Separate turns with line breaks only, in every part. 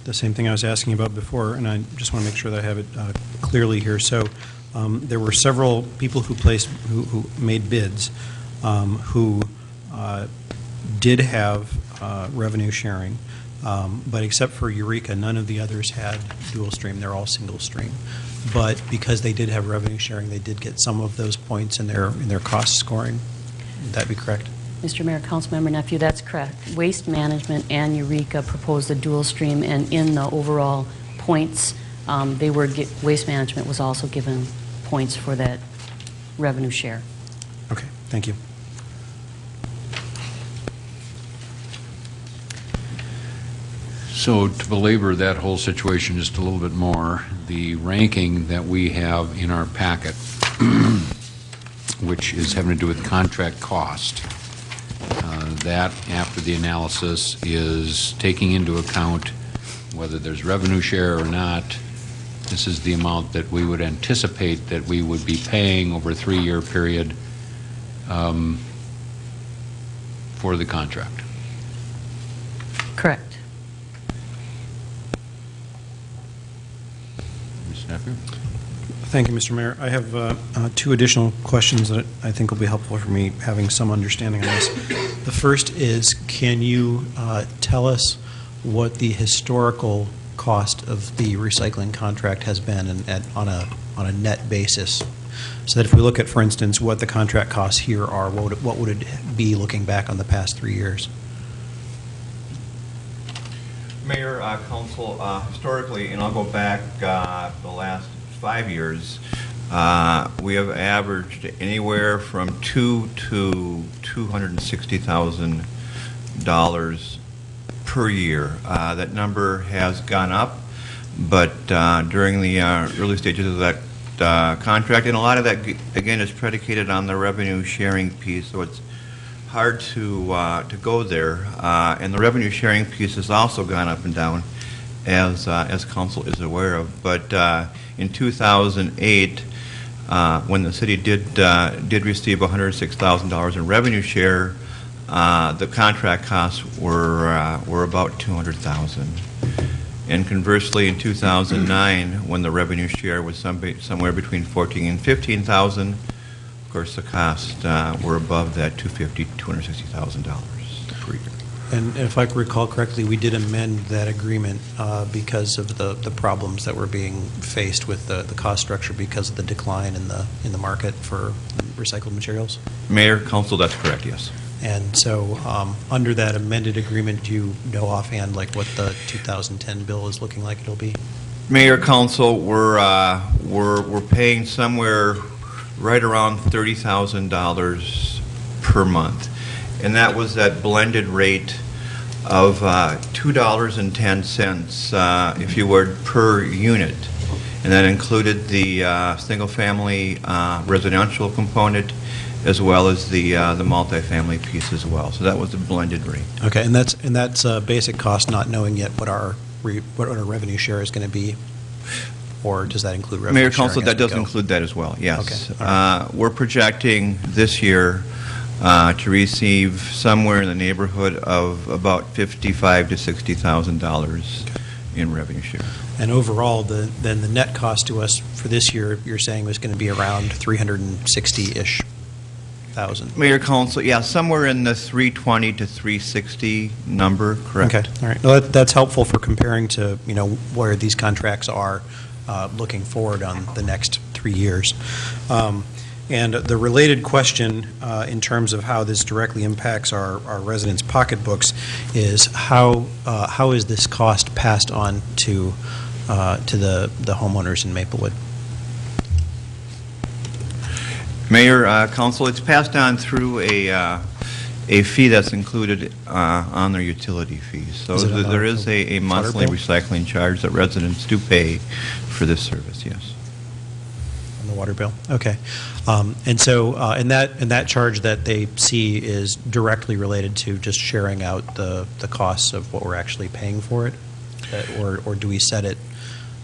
the same thing I was asking about before, and I just want to make sure that I have it clearly here. So there were several people who made bids who did have revenue sharing, but except for Eureka, none of the others had dual stream. They're all single stream. But because they did have revenue sharing, they did get some of those points in their cost scoring. Would that be correct?
Mr. Mayor, Councilmember Nephew, that's correct. Waste Management and Eureka proposed a dual stream, and in the overall points, Waste Management was also given points for that revenue share.
Okay, thank you.
So to belabor that whole situation just a little bit more, the ranking that we have in our packet, which is having to do with contract cost, that after the analysis is taking into account whether there's revenue share or not. This is the amount that we would anticipate that we would be paying over a 3-year period for the contract.
Correct.
Mr. Nephew?
Thank you, Mr. Mayor. I have 2 additional questions that I think will be helpful for me having some understanding on this. The first is, can you tell us what the historical cost of the recycling contract has been on a net basis? So that if we look at, for instance, what the contract costs here are, what would it be looking back on the past 3 years?
Mayor, Council, historically, and I'll go back the last 5 years, we have averaged anywhere from $200,000 to $260,000 per year. That number has gone up, but during the early stages of that contract, and a lot of that, again, is predicated on the revenue sharing piece, so it's hard to go there. And the revenue sharing piece has also gone up and down, as Council is aware of. But in 2008, when the city did receive $106,000 in revenue share, the contract costs were about $200,000. And conversely, in 2009, when the revenue share was somewhere between $14,000 and $15,000, of course, the costs were above that $260,000 per year.
And if I recall correctly, we did amend that agreement because of the problems that were being faced with the cost structure because of the decline in the market for recycled materials?
Mayor, Council, that's correct, yes.
And so under that amended agreement, do you know offhand like what the 2010 bill is looking like it'll be?
Mayor, Council, we're paying somewhere right around $30,000 per month. And that was that blended rate of $2.10, if you would, per unit. And that included the single-family residential component as well as the multifamily piece as well. So that was the blended rate.
Okay, and that's basic cost, not knowing yet what our revenue share is going to be, or does that include revenue
Mayor,
sharing?
Council, that does include that as well. Yes.
Okay. Right.
We're projecting this year to receive somewhere in the neighborhood of about $55,000 to $60,000 in revenue share.
And overall, then the net cost to us for this year, you're saying was going to be around 360-ish thousand.
Mayor, Council, yeah, somewhere in the 320 to 360 number, correct?
Okay, all right. Well, that's helpful for comparing to where these contracts are looking forward on the next 3 years. And the related question in terms of how this directly impacts our residents' pocketbooks is how is this cost passed on to the homeowners in Maplewood?
Mayor, Council, it's passed on through a fee that's included on their utility fees. So there is a monthly recycling charge that residents do pay for this service, yes.
On the water bill? Okay. And so and that charge that they see is directly related to just sharing out the costs of what we're actually paying for it? Or do we set it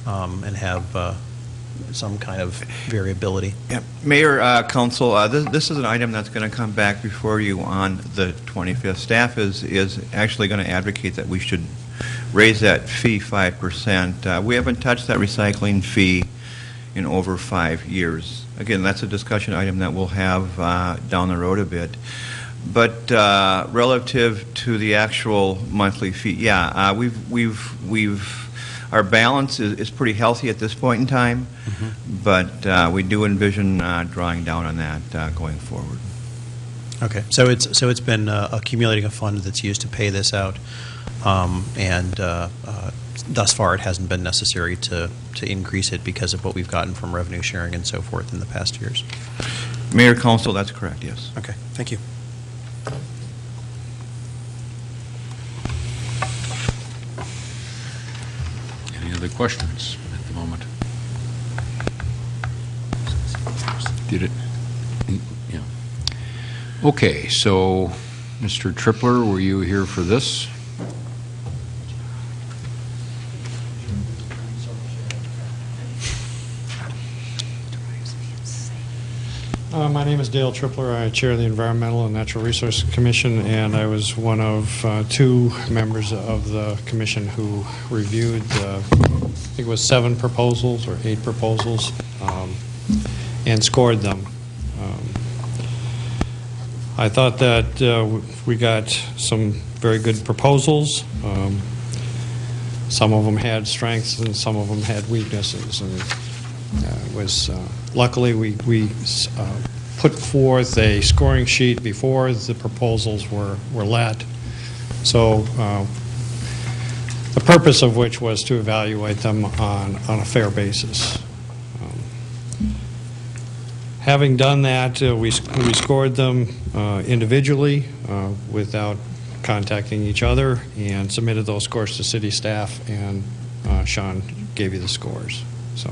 and have some kind of variability?
Yeah. Mayor, Council, this is an item that's going to come back before you on the 25th. Staff is actually going to advocate that we should raise that fee 5%. We haven't touched that recycling fee in over 5 years. Again, that's a discussion item that we'll have down the road a bit. But relative to the actual monthly fee, yeah, our balance is pretty healthy at this point in time, but we do envision drawing down on that going forward.
Okay, so it's been accumulating a fund that's used to pay this out, and thus far it hasn't been necessary to increase it because of what we've gotten from revenue sharing and so forth in the past years.
Mayor, Council, that's correct, yes.
Okay, thank you.
Any other questions at the moment? Did it? Yeah. Okay, so, Mr. Tripler, were you here for this?
My name is Dale Tripler. I chair the Environmental and Natural Resource Commission, and I was one of 2 members of the commission who reviewed, I think it was 7 proposals or 8 proposals, and scored them. I thought that we got some very good proposals. Some of them had strengths and some of them had weaknesses, and it was luckily we put forth a scoring sheet before the proposals were let. So the purpose of which was to evaluate them on a fair basis. Having done that, we scored them individually without contacting each other and submitted those scores to city staff, and Sean gave you the scores. So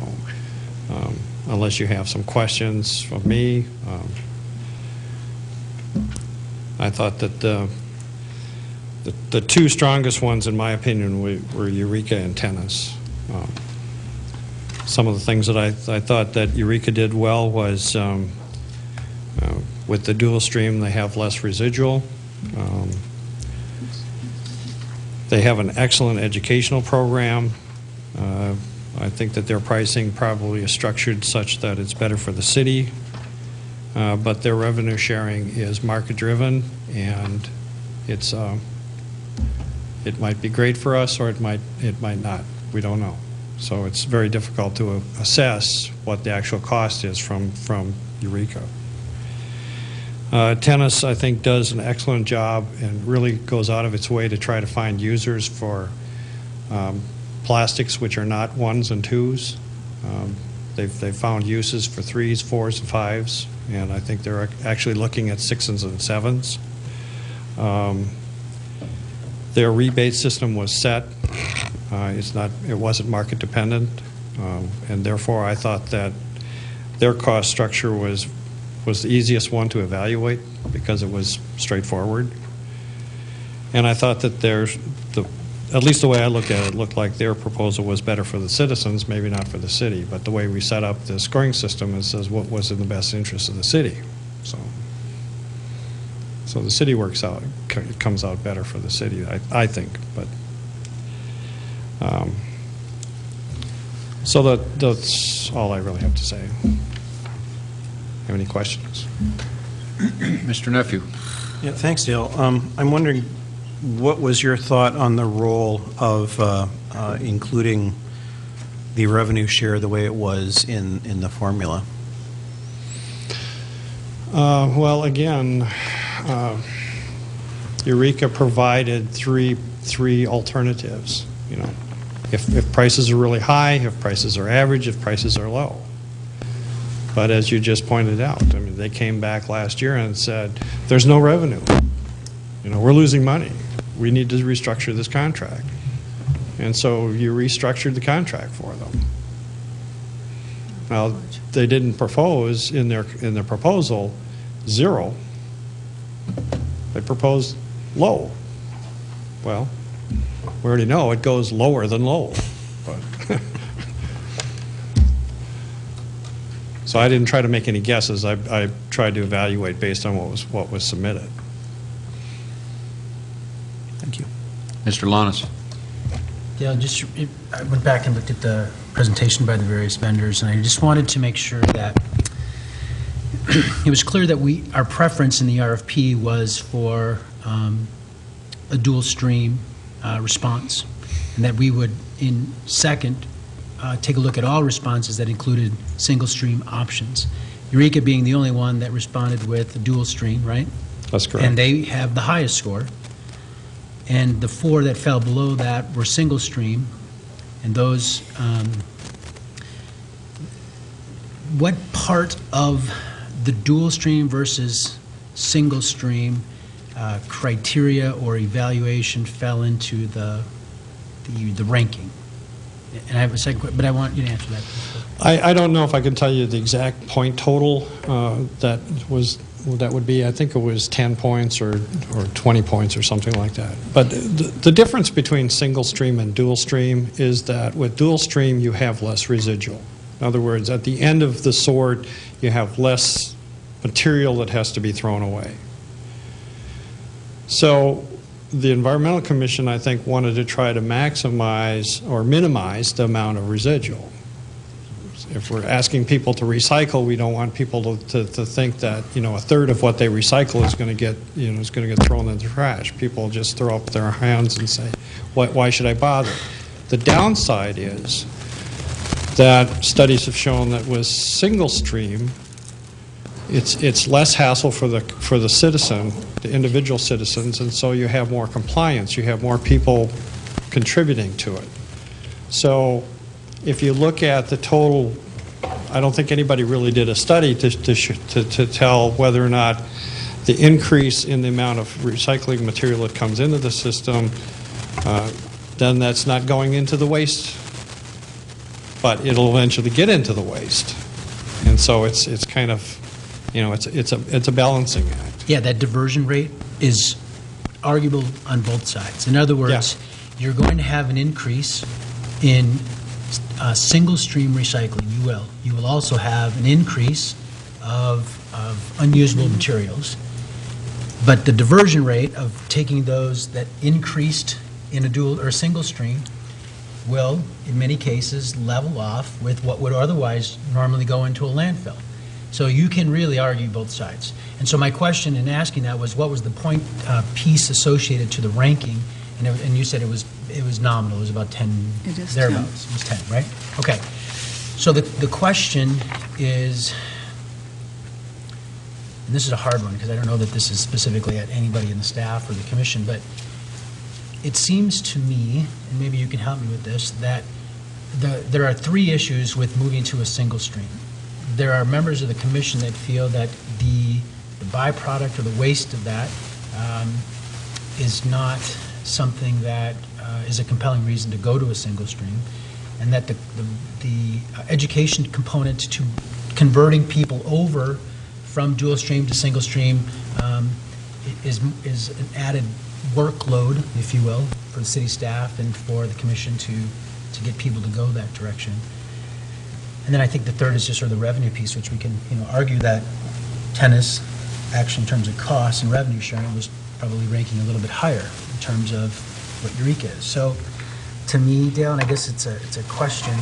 unless you have some questions of me, I thought that the 2 strongest ones, in my opinion, were Eureka and Tennis. Some of the things that I thought that Eureka did well was with the dual stream, they have less residual. They have an excellent educational program. I think that their pricing probably is structured such that it's better for the city, but their revenue sharing is market-driven, and it might be great for us, or it might not. We don't know. So it's very difficult to assess what the actual cost is from Eureka. Tennis, I think, does an excellent job and really goes out of its way to try to find users for plastics which are not 1s and 2s. They've found uses for 3s, 4s, and 5s, and I think they're actually looking at 6s and 7s. Their rebate system was set. It wasn't market dependent, and therefore I thought that their cost structure was the easiest one to evaluate because it was straightforward. And I thought that at least the way I looked at it, looked like their proposal was better for the citizens, maybe not for the city, but the way we set up the scoring system, it says what was in the best interest of the city. So the city works out, it comes out better for the city, I think. But so that's all I really have to say. Have any questions?
Mr. Nephew.
Yeah, thanks, Dale. I'm wondering, what was your thought on the role of including the revenue share the way it was in the formula?
Well, again, Eureka provided three alternatives. You know, if prices are really high, if prices are average, if prices are low. But as you just pointed out, I mean, they came back last year and said, "There's no revenue. You know, we're losing money. We need to restructure this contract." And so you restructured the contract for them. Now, they didn't propose in their proposal 0. They proposed low. Well, we already know it goes lower than low. But so I didn't try to make any guesses. I tried to evaluate based on what was submitted.
Thank you.
Mr. Lanas.
Dale, I went back and looked at the presentation by the various vendors, and I just wanted to make sure that it was clear that our preference in the RFP was for a dual stream response, and that we would, in second, take a look at all responses that included single stream options. Eureka being the only one that responded with a dual stream, right?
That's correct.
And they have the highest score. And the 4 that fell below that were single stream, and those, what part of the dual stream versus single stream criteria or evaluation fell into the ranking? And I have a second, but I want you to answer that.
I don't know if I can tell you the exact point total that would be. I think it was 10 points or 20 points or something like that. But the difference between single stream and dual stream is that with dual stream you have less residual. In other words, at the end of the sort you have less material that has to be thrown away. So the Environmental Commission, I think, wanted to try to maximize or minimize the amount of residual. If we're asking people to recycle, we don't want people to think that, you know, a third of what they recycle is going to get, you know, is going to get thrown in the trash. People just throw up their hands and say, why should I bother? The downside is that studies have shown that with single stream, it's less hassle for the citizen, the individual citizens, and so you have more compliance. You have more people contributing to it. So if you look at the total, I don't think anybody really did a study to tell whether or not the increase in the amount of recycling material that comes into the system, then that's not going into the waste, but it'll eventually get into the waste. And so it's kind of, you know, it's a balancing act.
Yeah, that diversion rate is arguable on both sides. In other words, you're going to have an increase in single stream recycling. You will also have an increase of unusable materials. But the diversion rate of taking those that increased in a dual or a single stream will, in many cases, level off with what would otherwise normally go into a landfill. So you can really argue both sides. And so my question in asking that was, what was the point piece associated to the ranking? And you said it was nominal. It was about 10,
It is
thereabouts.
10.
It was 10, right? Okay. So the question is, and this is a hard one because I don't know that this is specifically at anybody in the staff or the commission, but it seems to me, and maybe you can help me with this, that there are 3 issues with moving to a single stream. There are members of the commission that feel that the byproduct or the waste of that is not something that is a compelling reason to go to a single stream, and that the education component to converting people over from dual stream to single stream is an added workload, if you will, for the city staff and for the commission to get people to go that direction. And then I think the third is just sort of the revenue piece, which we can, you know, argue that tennis, actually in terms of cost and revenue sharing, was probably ranking a little bit higher in terms of what Eureka is. So to me, Dale, and I guess it's a question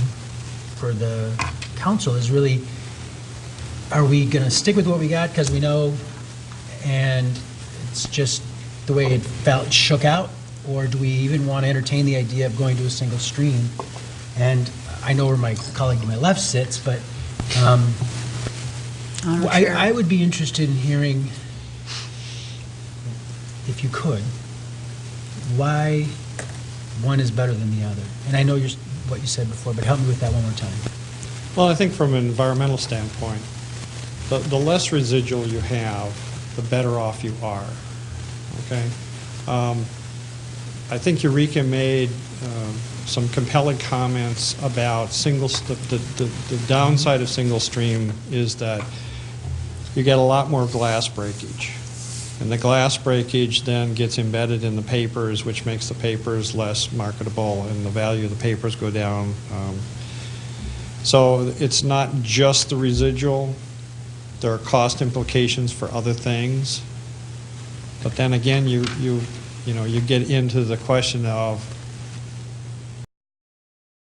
for the council, is really, are we going to stick with what we got because we know and it's just the way it shook out, or do we even want to entertain the idea of going to a single stream? And I know where my colleague to my left sits, but I would be interested in hearing, if you could, why one is better than the other. And I know what you said before, but help me with that one more time.
Well, I think from an environmental standpoint, the less residual you have, the better off you are. Okay? I think Eureka made some compelling comments about the downside of single stream is that you get a lot more glass breakage. And the glass breakage then gets embedded in the papers, which makes the papers less marketable, and the value of the papers go down. So it's not just the residual. There are cost implications for other things. But then again, you get into the question of